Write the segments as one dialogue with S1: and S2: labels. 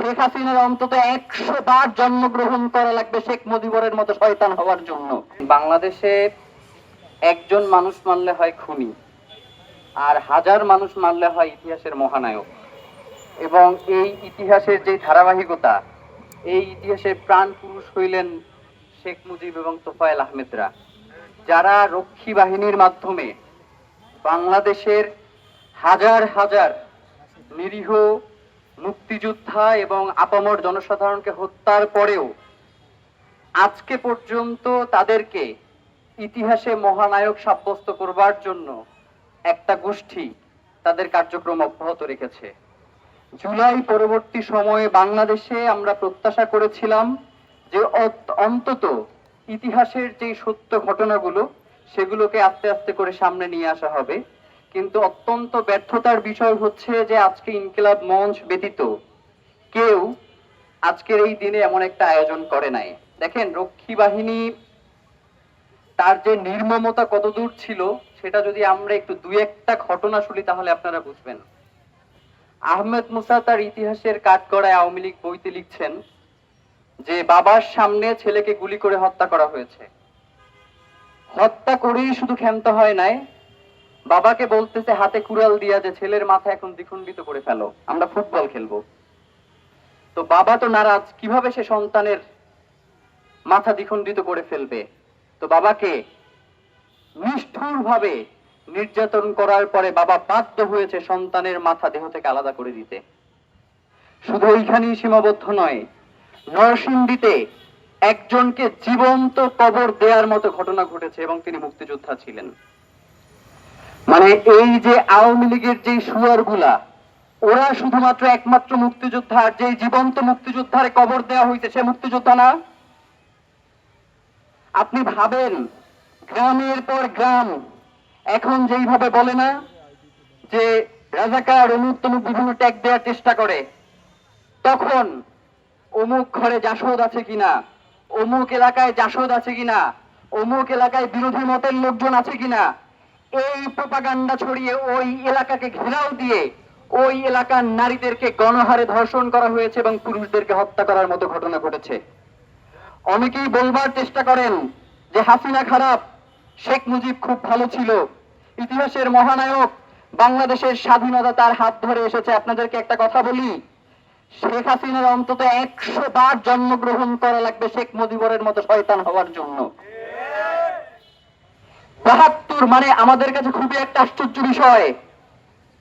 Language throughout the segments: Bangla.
S1: শেখ হাসিনার অন্তত 100 বার জন্মগ্রহণ করা লাগবে শেখ মুজিবুরের মতো শয়তান হওয়ার জন্য। বাংলাদেশে একজন মানুষ মারলে হয় খুনি, আর হাজার মানুষ মারলে হয় ইতিহাসের মহানায়ক। এবং এই ইতিহাসের যে ধারাবাহিকতা, এই ইতিহাসের প্রাণ পুরুষ হইলেন শেখ মুজিব এবং তোফায়েল আহমেদরা, যারা রক্ষী বাহিনীর মাধ্যমে বাংলাদেশের হাজার হাজার নিরীহ মুক্তিযোদ্ধা এবং আপামর জনসাধারণকে হত্যার পরেও আজকে পর্যন্ত তাদেরকে ইতিহাসে মহানায়ক সাব্যস্ত করবার জন্য একটা গোষ্ঠী তাদের কার্যক্রম অব্যাহত রেখেছে। জুলাই পরবর্তী সময়ে বাংলাদেশে আমরা প্রত্যাশা করেছিলাম যে অন্তত ইতিহাসের যে সত্য ঘটনাগুলো সেগুলোকে আস্তে আস্তে করে সামনে নিয়ে আসা হবে, কিন্তু অত্যন্ত ব্যর্থতার বিষয় হচ্ছে যে আজকে ইনকিলাব মঞ্চ ব্যতীত কেউ আজকের এই দিনে এমন একটা আয়োজন করে নাই। দেখেন, রক্ষী বাহিনী তার যে নির্মমতা কতদূর ছিল সেটা যদি আমরা একটু দুই একটা ঘটনা শুনি তাহলে আপনারা বুঝবেন। আহমেদ মুসা তার ইতিহাসের কাঠগড়ায় আওয়ামী লীগ বইতে লিখছেন যে বাবার সামনে ছেলেকে গুলি করে হত্যা করা হয়েছে। হত্যা করেই শুধু ক্ষান্ত হয় নাই, বাবাকে বলতেছে হাতে কুড়াল দিয়া যে ছেলের মাথা এখন দ্বিখণ্ডিত করে ফেলো, আমরা ফুটবল খেলবো। তো বাবা তো নারাজ, কিভাবে সে সন্তানের মাথা দ্বিখণ্ডিত করে ফেলবে। তো বাবাকে নিষ্ঠুর ভাবে নির্যাতন করার পরে বাবা বাধ্য হয়েছে সন্তানের মাথা দেহ থেকে আলাদা করে দিতে। শুধু ওইখানেই সীমাবদ্ধ নয়, নরসিংদীতে একজনকে জীবন্ত কবর দেওয়ার মতো ঘটনা ঘটেছে এবং তিনি মুক্তিযোদ্ধা ছিলেন। মানে এই যে আওয়ামী লীগের যে সুয়ার গুলা, ওরা শুধুমাত্র একমাত্র মুক্তিযোদ্ধা, আর যে জীবন্ত মুক্তিযোদ্ধারে কবর দেওয়া হইতে সে মুক্তিযোদ্ধা না। আপনি ভাবেন, গ্রামের পর গ্রাম এখন যেইভাবে বলে না যে রাজাকার অমুক তমুক বিভিন্ন ট্যাগ দেওয়ার চেষ্টা করে, তখন অমুক ঘরে জাসদ আছে কিনা, অমুক এলাকায় জাসদ আছে কিনা, অমুক এলাকায় বিরোধী মতের লোকজন আছে কিনা, এই প্রোপাগান্ডা ছড়িয়ে ওই এলাকাকে ঘেরাও দিয়ে ওই এলাকার নারীদেরকে গণহারে ধর্ষণ করা হয়েছে এবং পুরুষদেরকে হত্যা করার মতো ঘটনা ঘটেছে। অনেকেই বলবার চেষ্টা করেন যে হাসিনা খারাপ, শেখ মুজিব খুব ভালো ছিল, ইতিহাসের মহানায়ক, বাংলাদেশের স্বাধীনতা তার হাত ধরে এসেছে। আপনাদেরকে একটা কথা বলি, শেখ হাসিনার অন্তত 100 বার জন্মগ্রহণ করা লাগবে শেখ মুজিবুরের মতো শয়তান হওয়ার জন্য। 72 মানে আমাদের কাছে খুবই একটা আশ্চর্য বিষয়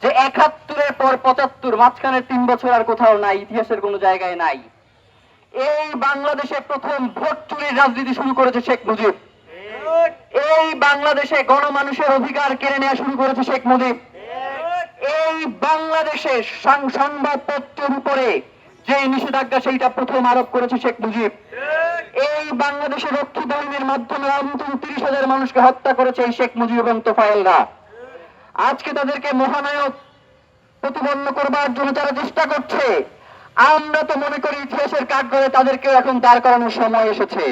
S1: যে 71-এর পর 75, মাঝখানের 3 বছর আর কোথাও নাই, ইতিহাসের কোনো জায়গায় নাই। এই বাংলাদেশে প্রথম ভোট চুরির রাজনীতি শুরু করেছে শেখ মুজিব। এই বাংলাদেশে গণমানুষের অধিকার কেড়ে নেওয়া শুরু করেছে শেখ মুজিব। এই বাংলাদেশে সংবাদপত্রের উপরে যে নিষেধাজ্ঞা সেইটা প্রথম আরোপ করেছে শেখ মুজিব। এই বাংলাদেশের রক্ষী বাহিনীর মাধ্যমে অন্তত 30,000 মানুষকে হত্যা করেছে এই শেখ মুজিব এবং তোফায়েলরা। আজকে তাদেরকে মহানায়ক প্রতিপন্ন করবার জন্য তারা চেষ্টা করছে। আমরা তো মনে করি ইতিহাসের কাঠগড়ায় তাদেরকে এখন দাঁড় করানোর সময় এসেছে।